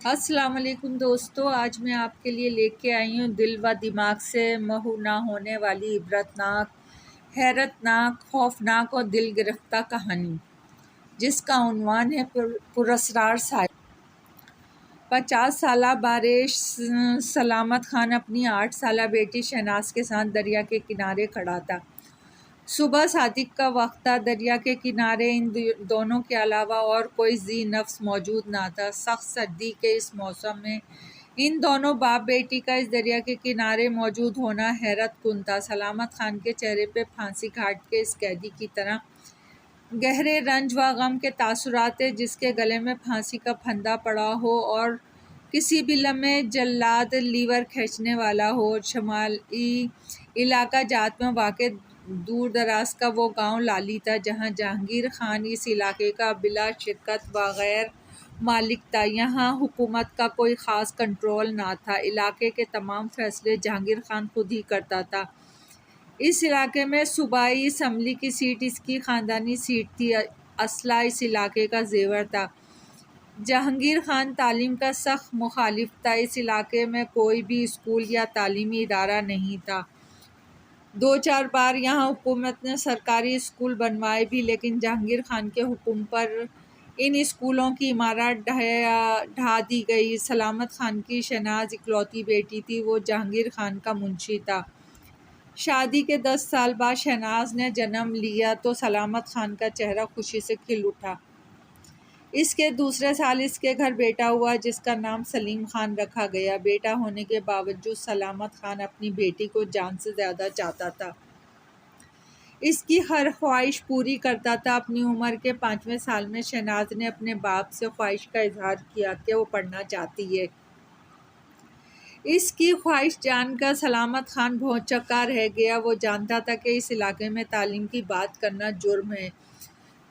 السلام علیکم دوستو، آج میں آپ کے لیے لے کے آئی ہوں دل و دماغ سے محو نہ ہونے والی عبرتناک، حیرت ناک، خوفناک اور دل گرفتہ کہانی، جس کا عنوان ہے پراسرار ساحل۔ 50 سالہ بارش سلامت خان اپنی 8 سالہ بیٹی شہناز کے ساتھ دریا کے کنارے کھڑا تھا۔ صبح صادق کا وقت تھا۔ دریا کے کنارے ان دونوں کے علاوہ اور کوئی ذی نفس موجود نہ تھا۔ سخت سردی کے اس موسم میں ان دونوں باپ بیٹی کا اس دریا کے کنارے موجود ہونا حیرت کن تھا۔ سلامت خان کے چہرے پہ پھانسی گھاٹ کے اس قیدی کی طرح گہرے رنج و غم کے تاثرات تھے، جس کے گلے میں پھانسی کا پھندا پڑا ہو اور کسی بھی لمحے جلاد لیور کھینچنے والا ہو۔ شمالی علاقہ جات میں واقع دور دراز کا وہ گاؤں لالی تھا، جہاں جہانگیر خان اس علاقے کا بلا شرکت و غیر مالک تھا۔ یہاں حکومت کا کوئی خاص کنٹرول نہ تھا۔ علاقے کے تمام فیصلے جہانگیر خان خود ہی کرتا تھا۔ اس علاقے میں صوبائی اسمبلی کی سیٹ اس کی خاندانی سیٹ تھی۔ اسلحہ اس علاقے کا زیور تھا۔ جہانگیر خان تعلیم کا سخت مخالف تھا۔ اس علاقے میں کوئی بھی اسکول یا تعلیمی ادارہ نہیں تھا۔ 2-4 بار یہاں حکومت نے سرکاری اسکول بنوائے بھی، لیکن جہانگیر خان کے حکم پر ان اسکولوں کی عمارت ڈھا دی گئی۔ سلامت خان کی شہناز اکلوتی بیٹی تھی۔ وہ جہانگیر خان کا منشی تھا۔ شادی کے 10 سال بعد شہناز نے جنم لیا تو سلامت خان کا چہرہ خوشی سے کھل اٹھا۔ اس کے دوسرے سال اس کے گھر بیٹا ہوا، جس کا نام سلیم خان رکھا گیا۔ بیٹا ہونے کے باوجود سلامت خان اپنی بیٹی کو جان سے زیادہ چاہتا تھا۔ اس کی ہر خواہش پوری کرتا تھا۔ اپنی عمر کے 5ویں سال میں شہناز نے اپنے باپ سے خواہش کا اظہار کیا کہ وہ پڑھنا چاہتی ہے۔ اس کی خواہش جان کر سلامت خان بہت چکا رہ گیا۔ وہ جانتا تھا کہ اس علاقے میں تعلیم کی بات کرنا جرم ہے۔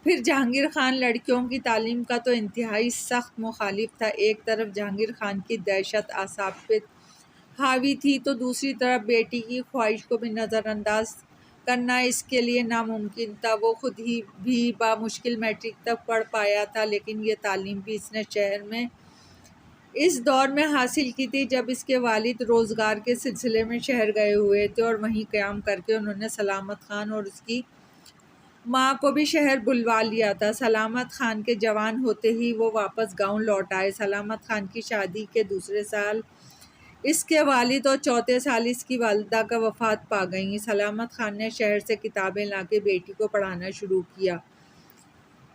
پھر جہانگیر خان لڑکیوں کی تعلیم کا تو انتہائی سخت مخالف تھا۔ ایک طرف جہانگیر خان کی دہشت اعصاب پہ حاوی تھی تو دوسری طرف بیٹی کی خواہش کو بھی نظر انداز کرنا اس کے لیے ناممکن تھا۔ وہ خود ہی بھی بامشکل میٹرک تک پڑھ پایا تھا، لیکن یہ تعلیم بھی اس نے شہر میں اس دور میں حاصل کی تھی جب اس کے والد روزگار کے سلسلے میں شہر گئے ہوئے تھے، اور وہیں قیام کر کے انہوں نے سلامت خان اور اس کی ماں کو بھی شہر بلوا لیا تھا۔ سلامت خان کے جوان ہوتے ہی وہ واپس گاؤں لوٹ آئے۔ سلامت خان کی شادی کے دوسرے سال اس کے والد اور چوتھے سال اس کی والدہ کا وفات پا گئیں۔ سلامت خان نے شہر سے کتابیں لا کے بیٹی کو پڑھانا شروع کیا۔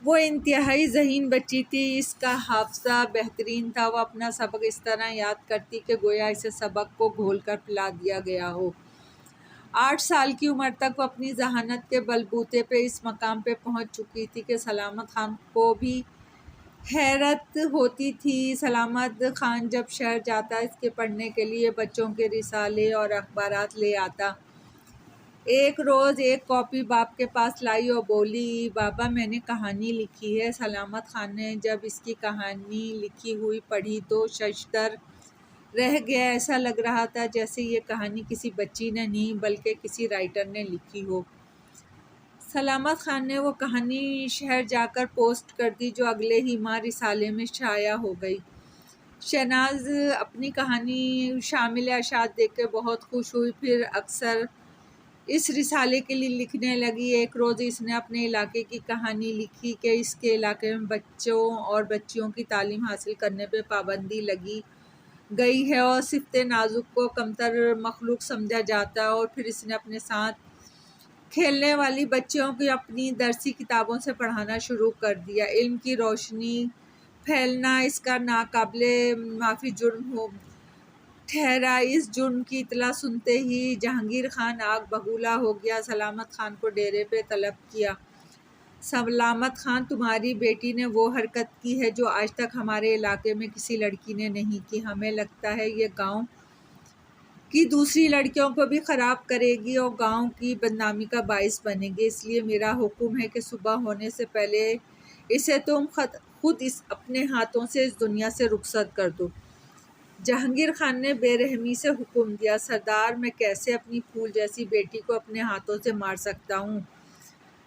وہ انتہائی ذہین بچی تھی۔ اس کا حافظہ بہترین تھا۔ وہ اپنا سبق اس طرح یاد کرتی کہ گویا اسے سبق کو گھول کر پلا دیا گیا ہو۔ 8 سال کی عمر تک وہ اپنی ذہانت کے بل بوتے پہ اس مقام پہ پہنچ چکی تھی کہ سلامت خان کو بھی حیرت ہوتی تھی۔ سلامت خان جب شہر جاتا اس کے پڑھنے کے لیے بچوں کے رسالے اور اخبارات لے آتا۔ ایک روز ایک کاپی باپ کے پاس لائی اور بولی، بابا میں نے کہانی لکھی ہے۔ سلامت خان نے جب اس کی کہانی لکھی ہوئی پڑھی تو ششدر رہ گیا۔ ایسا لگ رہا تھا جیسے یہ کہانی کسی بچی نے نہیں بلکہ کسی رائٹر نے لکھی ہو۔ سلامت خان نے وہ کہانی شہر جا کر پوسٹ کر دی، جو اگلے ہی ماہ رسالے میں شائع ہو گئی۔ شہناز اپنی کہانی شامل اشاعت دیکھ کے بہت خوش ہوئی، پھر اکثر اس رسالے کے لیے لکھنے لگی۔ ایک روز اس نے اپنے علاقے کی کہانی لکھی کہ اس کے علاقے میں بچوں اور بچیوں کی تعلیم حاصل کرنے پہ پابندی لگی گئی ہے اور صفت نازک کو کمتر مخلوق سمجھا جاتا ہے، اور پھر اس نے اپنے ساتھ کھیلنے والی بچیوں کو اپنی درسی کتابوں سے پڑھانا شروع کر دیا۔ علم کی روشنی پھیلنا اس کا ناقابل معافی جرم ہو ٹھہرا۔ اس جرم کی اطلاع سنتے ہی جہانگیر خان آگ بگولا ہو گیا۔ سلامت خان کو ڈیرے پہ طلب کیا۔ سلامت خان، تمہاری بیٹی نے وہ حرکت کی ہے جو آج تک ہمارے علاقے میں کسی لڑکی نے نہیں کی۔ ہمیں لگتا ہے یہ گاؤں کی دوسری لڑکیوں کو بھی خراب کرے گی اور گاؤں کی بدنامی کا باعث بنے گی۔ اس لیے میرا حکم ہے کہ صبح ہونے سے پہلے اسے تم خود اپنے ہاتھوں سے اس دنیا سے رخصت کر دو۔ جہانگیر خان نے بے رحمی سے حکم دیا، سردار میں کیسے اپنی پھول جیسی بیٹی کو اپنے ہاتھوں سے مار سکتا ہوں؟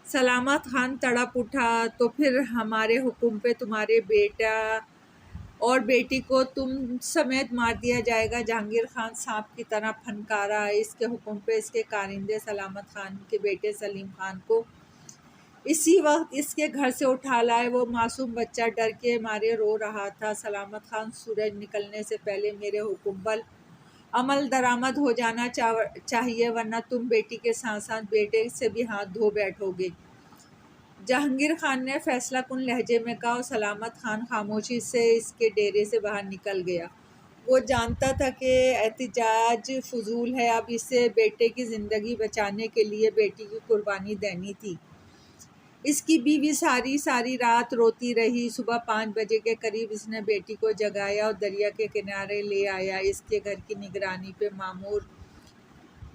سلامت خان تڑپ اٹھا، تو پھر ہمارے حکم پہ تمہارے بیٹا اور بیٹی کو تم سمیت مار دیا جائے گا۔ جہانگیر خان سانپ کی طرح پھنکارا۔ اس کے حکم پہ اس کے کارندے سلامت خان کے بیٹے سلیم خان کو اسی وقت اس کے گھر سے اٹھا لائے۔ وہ معصوم بچہ ڈر کے مارے رو رہا تھا۔ سلامت خان: سورج نکلنے سے پہلے میرے حکم پر عمل درآمد ہو جانا چاہیے، ورنہ تم بیٹی کے ساتھ ساتھ بیٹے سے بھی ہاتھ دھو بیٹھو گے۔ جہانگیر خان نے فیصلہ کن لہجے میں کہا، اور سلامت خان خاموشی سے اس کے ڈیرے سے باہر نکل گیا۔ وہ جانتا تھا کہ احتجاج فضول ہے، اب اسے بیٹے کی زندگی بچانے کے لیے بیٹی کی قربانی دینی تھی۔ اس کی بیوی ساری رات روتی رہی۔ صبح 5 بجے کے قریب اس نے بیٹی کو جگایا اور دریا کے کنارے لے آیا۔ اس کے گھر کی نگرانی پہ مامور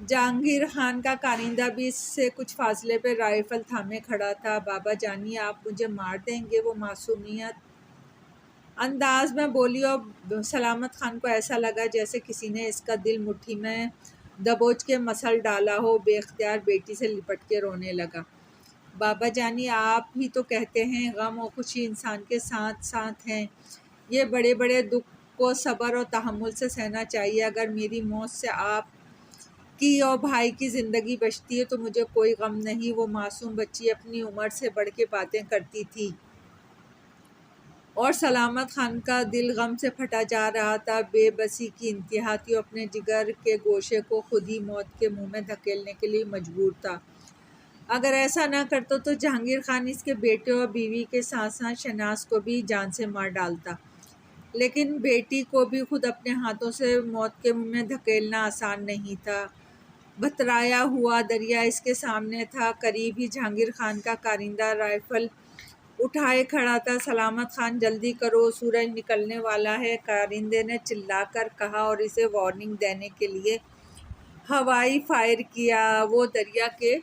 جہانگیر خان کا کارندہ بھی اس سے کچھ فاصلے پہ رائفل تھامے کھڑا تھا۔ بابا جانی، آپ مجھے مار دیں گے؟ وہ معصومیت انداز میں بولی، اور سلامت خان کو ایسا لگا جیسے کسی نے اس کا دل مٹھی میں دبوچ کے مسل ڈالا ہو۔ بے اختیار بیٹی سے لپٹ کے رونے لگا۔ بابا جانی، آپ ہی تو کہتے ہیں غم اور خوشی انسان کے ساتھ ساتھ ہیں۔ یہ بڑے بڑے دکھ کو صبر اور تحمل سے سہنا چاہیے۔ اگر میری موت سے آپ کی اور بھائی کی زندگی بچتی ہے تو مجھے کوئی غم نہیں۔ وہ معصوم بچی اپنی عمر سے بڑھ کے باتیں کرتی تھی، اور سلامت خان کا دل غم سے پھٹا جا رہا تھا۔ بے بسی کی انتہا تھی، اور اپنے جگر کے گوشے کو خود ہی موت کے منہ میں دھکیلنے کے لیے مجبور تھا۔ اگر ایسا نہ کرتا تو جہانگیر خان اس کے بیٹے اور بیوی کے ساتھ ساتھ شہناز کو بھی جان سے مار ڈالتا، لیکن بیٹی کو بھی خود اپنے ہاتھوں سے موت کے منہ میں دھکیلنا آسان نہیں تھا۔ بترایا ہوا دریا اس کے سامنے تھا۔ قریب ہی جہانگیر خان کا کارندہ رائفل اٹھائے کھڑا تھا۔ سلامت خان، جلدی کرو، سورج نکلنے والا ہے، کارندے نے چلا کر کہا اور اسے وارننگ دینے کے لیے ہوائی فائر کیا۔ وہ دریا کے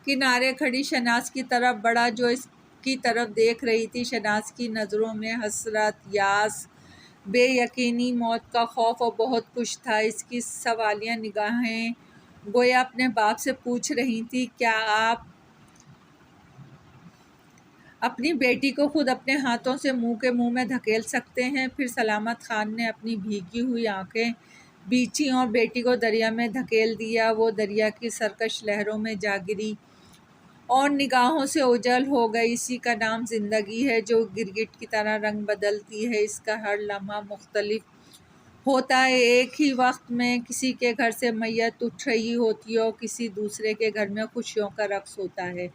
کنارے کھڑی شہناز کی طرف بڑھا، جو اس کی طرف دیکھ رہی تھی۔ شہناز کی نظروں میں حسرت، یاس، بے یقینی، موت کا خوف اور بہت کچھ تھا۔ اس کی سوالیہ نگاہیں گویا اپنے باپ سے پوچھ رہی تھیں، کیا آپ اپنی بیٹی کو خود اپنے ہاتھوں سے منہ کے منہ میں دھکیل سکتے ہیں؟ پھر سلامت خان نے اپنی بھیگی ہوئی آنکھیں بیچیں اور بیٹی کو دریا میں دھکیل دیا۔ وہ دریا کی سرکش لہروں میں جا گری اور نگاہوں سے اوجھل ہو گئی۔ اسی کا نام زندگی ہے، جو گرگٹ کی طرح رنگ بدلتی ہے۔ اس کا ہر لمحہ مختلف ہوتا ہے۔ ایک ہی وقت میں کسی کے گھر سے میت اٹھ رہی ہوتی ہے اور کسی دوسرے کے گھر میں خوشیوں کا رقص ہوتا ہے۔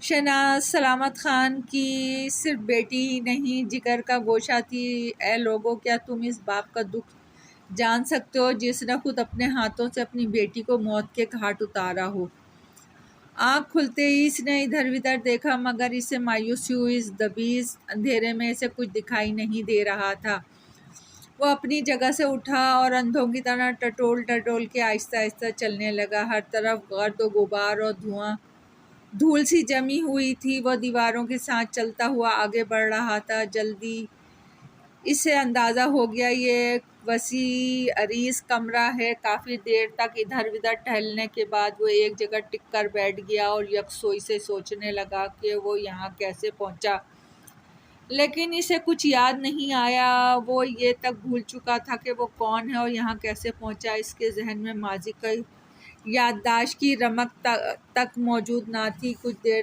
شہناز سلامت خان کی صرف بیٹی ہی نہیں، جگر کا گوشہ تھی۔ اے لوگو، کیا تم اس باپ کا دکھ جان سکتے ہو جس نے خود اپنے ہاتھوں سے اپنی بیٹی کو موت کے گھاٹ اتارا ہو؟ آنکھ کھلتے ہی اس نے ادھر ادھر دیکھا، مگر اسے مایوسی ہوئی۔ اس دبیز اندھیرے میں اسے کچھ دکھائی نہیں دے رہا تھا۔ وہ اپنی جگہ سے اٹھا اور اندھوں کی طرح ٹٹول کے آہستہ آہستہ چلنے لگا۔ ہر طرف گرد و غبار اور دھول سی جمی ہوئی تھی۔ وہ دیواروں کے ساتھ چلتا ہوا آگے بڑھ رہا تھا۔ جلدی اسے اندازہ ہو گیا یہ ایک وسیع عریض کمرہ ہے۔ کافی دیر تک ادھر ادھر ٹہلنے کے بعد وہ ایک جگہ ٹک کر بیٹھ گیا اور یکسوئی سے سوچنے لگا کہ وہ یہاں کیسے پہنچا، لیکن اسے کچھ یاد نہیں آیا۔ وہ یہ تک بھول چکا تھا کہ وہ کون ہے اور یہاں کیسے پہنچا۔ اس کے ذہن میں ماضی کی یادداشت کی رمق تک موجود نہ تھی۔ کچھ دیر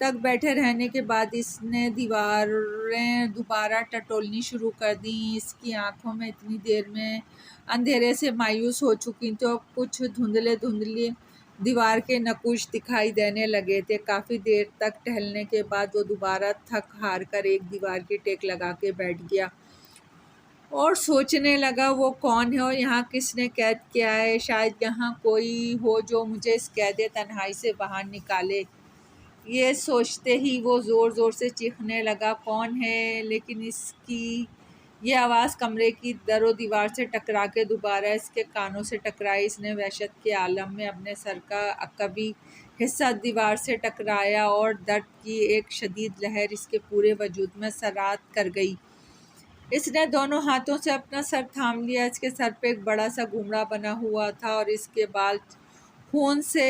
تک بیٹھے رہنے کے بعد اس نے دیواریں دوبارہ ٹٹولنی شروع کر دیں۔ اس کی آنکھوں میں اتنی دیر میں اندھیرے سے مایوس ہو چکی تھی اور کچھ دھندلے دیوار کے نقوش دکھائی دینے لگے تھے۔ کافی دیر تک ٹہلنے کے بعد وہ دوبارہ تھک ہار کر ایک دیوار کی ٹیک لگا کے بیٹھ گیا اور سوچنے لگا، وہ کون ہے اور یہاں کس نے قید کیا ہے؟ شاید یہاں کوئی ہو جو مجھے اس قید تنہائی سے باہر نکالے۔ یہ سوچتے ہی وہ زور زور سے چیخنے لگا، کون ہے؟ لیکن اس کی یہ آواز کمرے کی در و دیوار سے ٹکرا کے دوبارہ اس کے کانوں سے ٹکرائی۔ اس نے وحشت کے عالم میں اپنے سر کا عقبی حصہ دیوار سے ٹکرایا اور درد کی ایک شدید لہر اس کے پورے وجود میں سرایت کر گئی۔ اس نے دونوں ہاتھوں سے اپنا سر تھام لیا۔ اس کے سر پہ ایک بڑا سا گھومڑا بنا ہوا تھا اور اس کے بال خون سے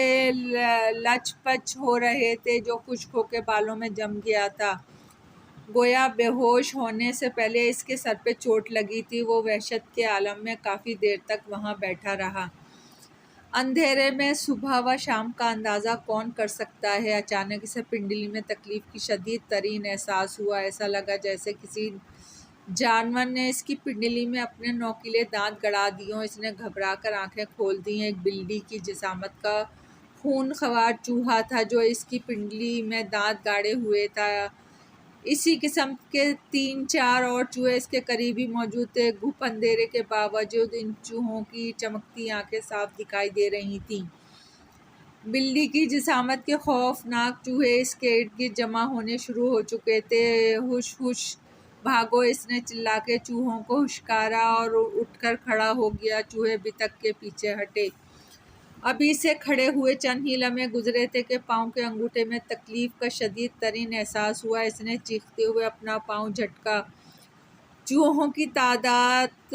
لچ پچ ہو رہے تھے، جو خشک ہو کے بالوں میں جم گیا تھا۔ گویا بے ہوش ہونے سے پہلے اس کے سر پہ چوٹ لگی تھی۔ وہ وحشت کے عالم میں کافی دیر تک وہاں بیٹھا رہا۔ اندھیرے میں صبح و شام کا اندازہ کون کر سکتا ہے؟ اچانک اسے پنڈلی میں تکلیف کی شدید ترین احساس ہوا۔ ایسا لگا جیسے کسی جانور نے اس کی پنڈلی میں اپنے نوکیلے دانت گڑا دیے ہوں۔ اس نے گھبرا کر آنکھیں کھول دیں۔ ایک بلڈی کی جسامت کا خون خوار چوہا تھا جو اس کی پنڈلی میں دانت گاڑے ہوئے تھا۔ اسی قسم کے 3-4 اور چوہے اس کے قریب ہی موجود تھے۔ گھپ اندھیرے کے باوجود ان چوہوں کی چمکتی آنکھیں صاف دکھائی دے رہی تھیں۔ بلڈی کی جسامت کے خوفناک چوہے اس کے ارد گرد جمع ہونے شروع ہو چکے تھے۔ ہوش ہوش بھاگو، اس نے چلا کے چوہوں کو ہشکارا اور اٹھ کر کھڑا ہو گیا۔ چوہے بتک کے پیچھے ہٹے۔ ابھی سے کھڑے ہوئے چند ہی لمحے گزرے تھے کہ پاؤں کے انگوٹھے میں تکلیف کا شدید ترین احساس ہوا۔ اس نے چیختے ہوئے اپنا پاؤں جھٹکا۔ چوہوں کی تعداد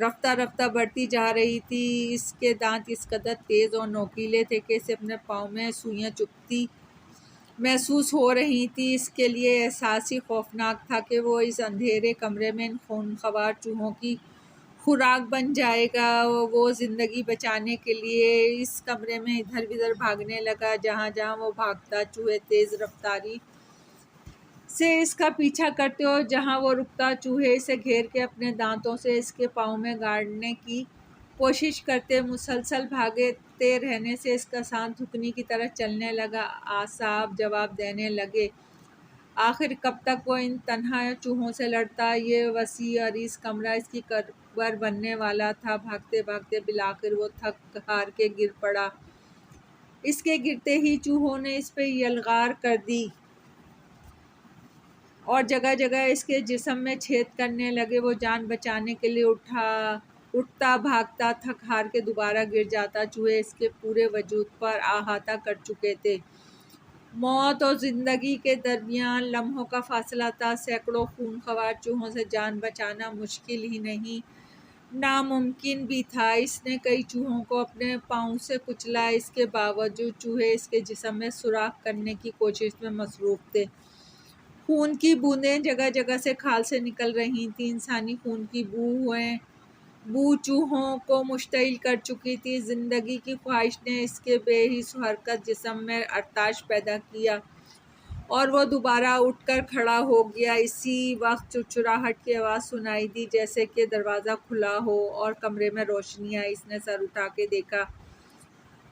رفتہ رفتہ بڑھتی جا رہی تھی۔ اس کے دانت اس قدر تیز اور نوکیلے تھے کہ اسے اپنے پاؤں میں سوئیاں چبھتی محسوس ہو رہی تھیں۔ اس کے لیے احساس ہی خوفناک تھا کہ وہ اس اندھیرے کمرے میں ان خونخوار چوہوں کی خوراک بن جائے گا۔ وہ زندگی بچانے کے لیے اس کمرے میں ادھر ادھر بھاگنے لگا۔ جہاں جہاں وہ بھاگتا چوہے تیز رفتاری سے اس کا پیچھا کرتے اور جہاں وہ رکتا چوہے اسے گھیر کے اپنے دانتوں سے اس کے پاؤں میں گاڑنے کی کوشش کرتے۔ مسلسل بھاگتے رہنے سے اس کا سانس دھکنی کی طرح چلنے لگا۔ اعصاب جواب دینے لگے۔ آخر کب تک وہ ان تنہا چوہوں سے لڑتا؟ یہ وسیع عریض کمرہ اس کی قبر بننے والا تھا۔ بھاگتے بھاگتے بالآخر وہ تھک ہار کے گر پڑا۔ اس کے گرتے ہی چوہوں نے اس پہ یلغار کر دی اور جگہ جگہ اس کے جسم میں چھید کرنے لگے۔ وہ جان بچانے کے لیے اٹھتا بھاگتا تھک ہار کے دوبارہ گر جاتا۔ چوہے اس کے پورے وجود پر احاطہ کر چکے تھے۔ موت اور زندگی کے درمیان لمحوں کا فاصلہ تھا۔ سینکڑوں خونخوار چوہوں سے جان بچانا مشکل ہی نہیں، ناممکن بھی تھا۔ اس نے کئی چوہوں کو اپنے پاؤں سے کچلا۔ اس کے باوجود چوہے اس کے جسم میں سوراخ کرنے کی کوشش میں مصروف تھے۔ خون کی بوندیں جگہ جگہ سے کھال سے نکل رہی تھیں۔ انسانی خون کی بو چوہوں کو مشتعل کر چکی تھی۔ زندگی کی خواہش نے اس کے بے حس حرکت جسم میں ارتعاش پیدا کیا اور وہ دوبارہ اٹھ کر کھڑا ہو گیا۔ اسی وقت چرچراہٹ کی آواز سنائی دی جیسے کہ دروازہ کھلا ہو اور کمرے میں روشنی آئی۔ اس نے سر اٹھا کے دیکھا۔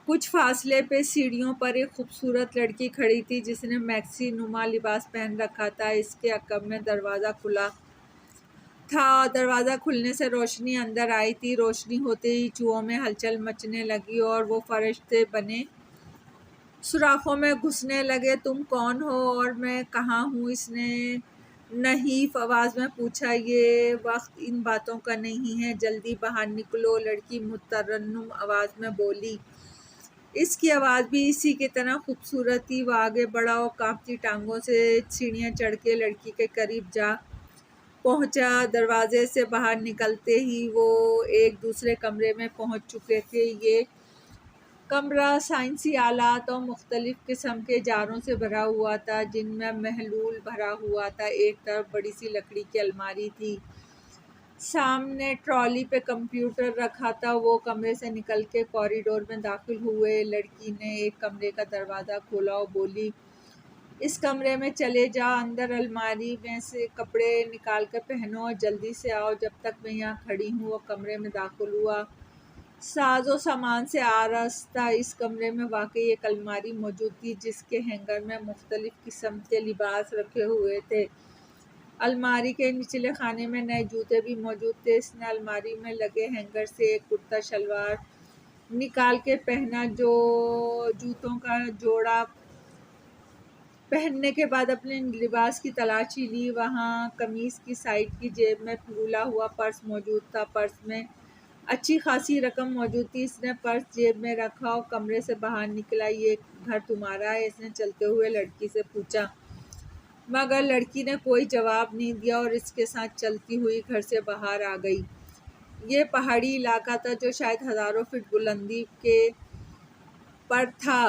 کچھ فاصلے پہ سیڑھیوں پر ایک خوبصورت لڑکی کھڑی تھی جس نے میکسی نما لباس پہن رکھا تھا۔ اس کے عقب میں دروازہ کھلا تھا اور دروازہ کھلنے سے روشنی اندر آئی تھی۔ روشنی ہوتے ہی چوہوں میں ہلچل مچنے لگی اور وہ فرش سے بنے سوراخوں میں گھسنے لگے۔ تم کون ہو اور میں کہاں ہوں؟ اس نے نحیف آواز میں پوچھا۔ یہ وقت ان باتوں کا نہیں ہے، جلدی باہر نکلو، لڑکی مترنم آواز میں بولی۔ اس کی آواز بھی اسی کی طرح خوبصورت تھی۔ وہ آگے بڑھا اور کانپتی ٹانگوں سے سیڑھیاں چڑھ کے لڑکی کے قریب جا پہنچا۔ دروازے سے باہر نکلتے ہی وہ ایک دوسرے کمرے میں پہنچ چکے تھے۔ یہ کمرہ سائنسی آلات اور مختلف قسم کے جاروں سے بھرا ہوا تھا جن میں محلول بھرا ہوا تھا۔ ایک طرف بڑی سی لکڑی کی الماری تھی، سامنے ٹرالی پہ کمپیوٹر رکھا تھا۔ وہ کمرے سے نکل کے کوریڈور میں داخل ہوئے۔ لڑکی نے ایک کمرے کا دروازہ کھولا اور بولی، اس کمرے میں چلے جاؤ، اندر الماری میں سے کپڑے نکال کر پہنو اور جلدی سے آؤ جب تک میں یہاں کھڑی ہوں۔ وہ کمرے میں داخل ہوا، ساز و سامان سے آراستہ۔ اس کمرے میں واقعی ایک الماری موجود تھی جس کے ہینگر میں مختلف قسم کے لباس رکھے ہوئے تھے۔ الماری کے نچلے خانے میں نئے جوتے بھی موجود تھے۔ اس نے الماری میں لگے ہینگر سے ایک کرتا شلوار نکال کے پہنا۔ جوتوں کا جوڑا پہننے کے بعد اپنے لباس کی تلاشی لی۔ وہاں قمیص کی سائڈ کی جیب میں پھولا ہوا پرس موجود تھا۔ پرس میں اچھی خاصی رقم موجود تھی۔ اس نے پرس جیب میں رکھا اور کمرے سے باہر نکلا۔ یہ گھر تمہارا ہے؟ اس نے چلتے ہوئے لڑکی سے پوچھا، مگر لڑکی نے کوئی جواب نہیں دیا اور اس کے ساتھ چلتی ہوئی گھر سے باہر آ گئی۔ یہ پہاڑی علاقہ تھا جو شاید ہزاروں فٹ بلندی پر تھا۔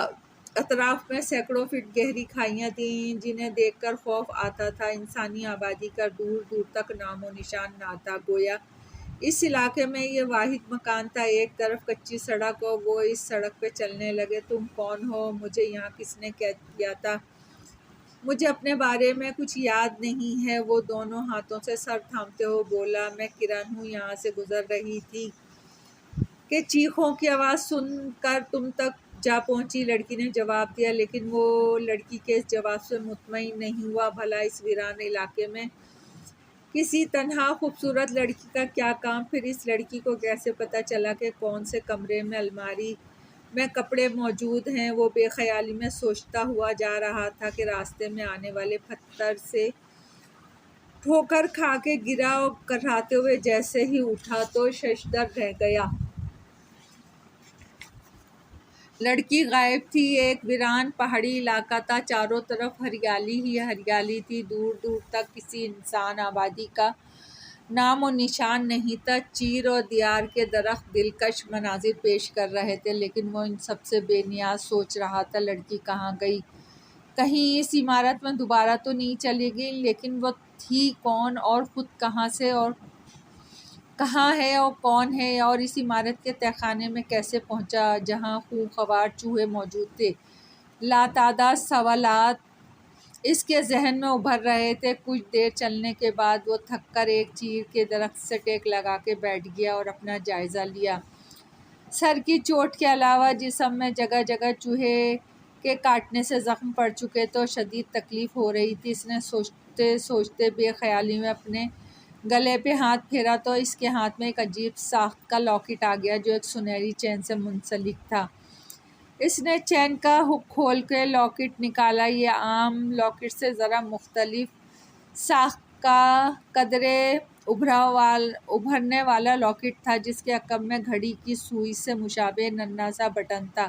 اطراف میں سینکڑوں فٹ گہری کھائیاں تھیں جنہیں دیکھ کر خوف آتا تھا۔ انسانی آبادی کا دور دور تک نام و نشان نہ تھا، گویا اس علاقے میں یہ واحد مکان تھا۔ ایک طرف کچی سڑک اور وہ اس سڑک پہ چلنے لگے۔ تم کون ہو؟ مجھے یہاں کس نے قید کیا تھا؟ مجھے اپنے بارے میں کچھ یاد نہیں ہے، وہ دونوں ہاتھوں سے سر تھامتے ہوئے بولا۔ میں کرن ہوں، یہاں سے گزر رہی تھی کہ چیخوں کی آواز سن کر تم تک جا پہنچی۔ لڑکی نے جواب دیا، لیکن وہ لڑکی کے اس جواب سے مطمئن نہیں ہوا۔ بھلا اس ویران علاقے میں کسی تنہا خوبصورت لڑکی کا کیا کام؟ پھر اس لڑکی کو کیسے پتہ چلا کہ کون سے کمرے میں الماری میں کپڑے موجود ہیں؟ وہ بے خیالی میں سوچتا ہوا جا رہا تھا کہ راستے میں آنے والے پتھر سے ٹھوکر کھا کے گرا اور کراہتے ہوئے جیسے ہی اٹھا تو ششدر رہ گیا۔ لڑکی غائب تھی۔ ایک ویران پہاڑی علاقہ تھا، چاروں طرف ہریالی ہی ہریالی تھی، دور دور تک کسی انسان آبادی کا نام و نشان نہیں تھا۔ چیر اور دیار کے درخت دلکش مناظر پیش کر رہے تھے، لیکن وہ ان سب سے بے نیاز سوچ رہا تھا، لڑکی کہاں گئی؟ کہیں اس عمارت میں دوبارہ تو نہیں چلی گئی؟ لیکن وہ تھی کون، اور خود کہاں سے اور کہاں ہے اور کون ہے، اور اس عمارت کے تہہ خانے میں کیسے پہنچا جہاں خونخوار چوہے موجود تھے؟ لاتعداد سوالات اس کے ذہن میں ابھر رہے تھے۔ کچھ دیر چلنے کے بعد وہ تھک کر ایک چیر کے درخت سے ٹیک لگا کے بیٹھ گیا اور اپنا جائزہ لیا۔ سر کی چوٹ کے علاوہ جسم میں جگہ جگہ چوہے کے کاٹنے سے زخم پڑ چکے تھے اور شدید تکلیف ہو رہی تھی۔ اس نے سوچتے سوچتے بے خیالی میں اپنے گلے پہ ہاتھ پھیرا تو اس کے ہاتھ میں ایک عجیب ساخت کا لاکٹ آ گیا جو ایک سنہری چین سے منسلک تھا۔ اس نے چین کا ہک کھول کے لاکٹ نکالا۔ یہ عام لاکٹ سے ذرا مختلف ساخت کا قدرے ابھرنے والا لاکٹ تھا، جس کے عقب میں گھڑی کی سوئی سے مشابہ ننھا سا بٹن تھا۔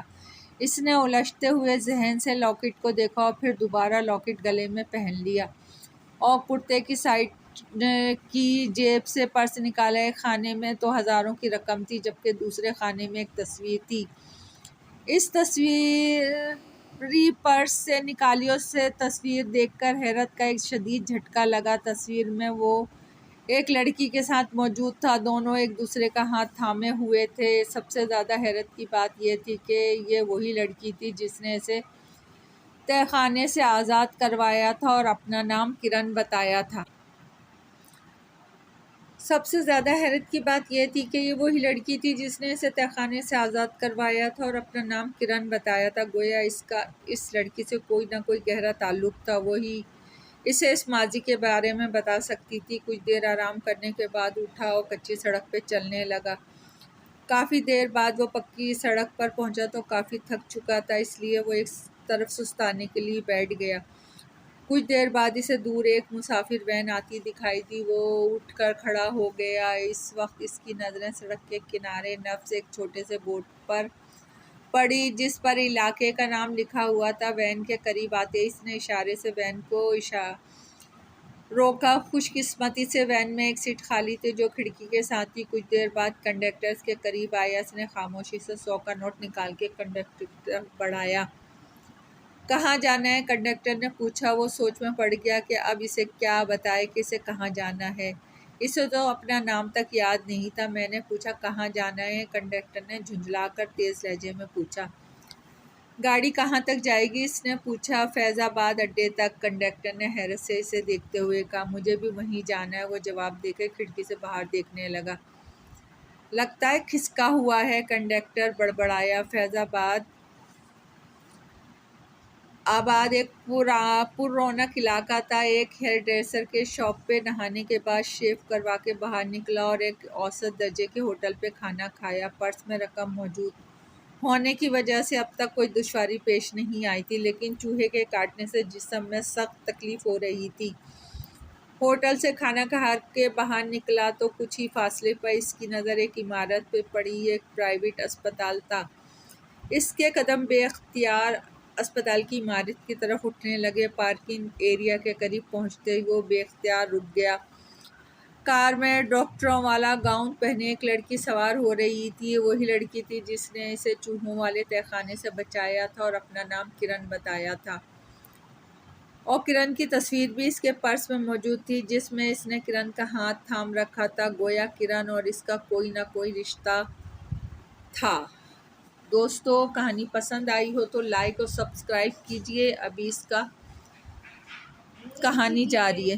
اس نے الجھتے ہوئے ذہن سے لاکٹ کو دیکھا اور پھر دوبارہ لاکٹ گلے میں پہن لیا اور کرتے کی سائیڈ کی جیب سے پرس نکالا۔ ایک خانے میں تو ہزاروں کی رقم تھی، جبکہ دوسرے خانے میں ایک تصویر تھی۔ اس تصویری پرس سے نکالی اسے تصویر دیکھ کر حیرت کا ایک شدید جھٹکا لگا۔ تصویر میں وہ ایک لڑکی کے ساتھ موجود تھا، دونوں ایک دوسرے کا ہاتھ تھامے ہوئے تھے۔ سب سے زیادہ حیرت کی بات یہ تھی کہ یہ وہی لڑکی تھی جس نے اسے تہہ خانے سے آزاد کروایا تھا اور اپنا نام کرن بتایا تھا۔ سب سے زیادہ حیرت کی بات یہ تھی کہ یہ وہی لڑکی تھی جس نے اسے تہہ خانے سے آزاد کروایا تھا اور اپنا نام کرن بتایا تھا۔ گویا اس کا اس لڑکی سے کوئی نہ کوئی گہرا تعلق تھا، وہی اسے اس ماضی کے بارے میں بتا سکتی تھی۔ کچھ دیر آرام کرنے کے بعد اٹھا اور کچی سڑک پہ چلنے لگا۔ کافی دیر بعد وہ پکی سڑک پر پہنچا تو کافی تھک چکا تھا، اس لیے وہ ایک طرف سستانے کے لیے بیٹھ گیا۔ کچھ دیر بعد اسے دور ایک مسافر وین آتی دکھائی دی۔ وہ اٹھ کر کھڑا ہو گیا۔ اس وقت اس کی نظریں سڑک کے کنارے نفس ایک چھوٹے سے بورڈ پر پڑی جس پر علاقے کا نام لکھا ہوا تھا۔ وین کے قریب آتے ہی اس نے اشارے سے وین کو روکا۔ خوش قسمتی سے وین میں ایک سیٹ خالی تھی جو کھڑکی کے ساتھ تھی۔ کچھ دیر بعد کنڈکٹر اس کے قریب آیا۔ اس نے خاموشی سے 100 کا نوٹ نکال کے کنڈکٹر کی طرف بڑھایا۔ کہاں جانا ہے؟ کنڈکٹر نے پوچھا۔ وہ سوچ میں پڑ گیا کہ اب اسے کیا بتائے کہ اسے کہاں جانا ہے۔ اسے تو اپنا نام تک یاد نہیں تھا۔ میں نے پوچھا کہاں جانا ہے؟ کنڈکٹر نے جھنجھلا کر تیز لہجے میں پوچھا۔ گاڑی کہاں تک جائے گی؟ اس نے پوچھا۔ فیض آباد اڈے تک، کنڈکٹر نے حیرت سے اسے دیکھتے ہوئے کہا۔ مجھے بھی وہیں جانا ہے، وہ جواب دے کے کھڑکی سے باہر دیکھنے لگا۔ لگتا ہے کھسکا ہوا ہے، کنڈکٹر بڑبڑایا۔ فیض آباد ایک پر رونق علاقہ تھا۔ ایک ہیئر ڈریسر کے شاپ پہ نہانے کے بعد شیو کروا کے باہر نکلا اور ایک اوسط درجے کے ہوٹل پہ کھانا کھایا۔ پرس میں رقم موجود ہونے کی وجہ سے اب تک کوئی دشواری پیش نہیں آئی تھی، لیکن چوہے کے کاٹنے سے جسم میں سخت تکلیف ہو رہی تھی۔ ہوٹل سے کھانا کھا کے باہر نکلا تو کچھ ہی فاصلے پر اس کی نظر ایک عمارت پہ پڑی۔ ایک پرائیویٹ اسپتال تھا۔ اس کے قدم بے اختیار اسپتال کی عمارت کی طرف اٹھنے لگے۔ پارکنگ ایریا کے قریب پہنچتے ہی وہ بے اختیار رک گیا۔ کار میں ڈاکٹروں والا گاؤن پہنے ایک لڑکی سوار ہو رہی تھی۔ وہی لڑکی تھی جس نے اسے چوہوں والے تہخانے سے بچایا تھا اور اپنا نام کرن بتایا تھا، اور کرن کی تصویر بھی اس کے پرس میں موجود تھی جس میں اس نے کرن کا ہاتھ تھام رکھا تھا، گویا کرن اور اس کا کوئی نہ کوئی رشتہ تھا۔ دوستو، کہانی پسند آئی ہو تو لائک اور سبسکرائب کیجیے۔ ابھی اس کا کہانی جاری ہے۔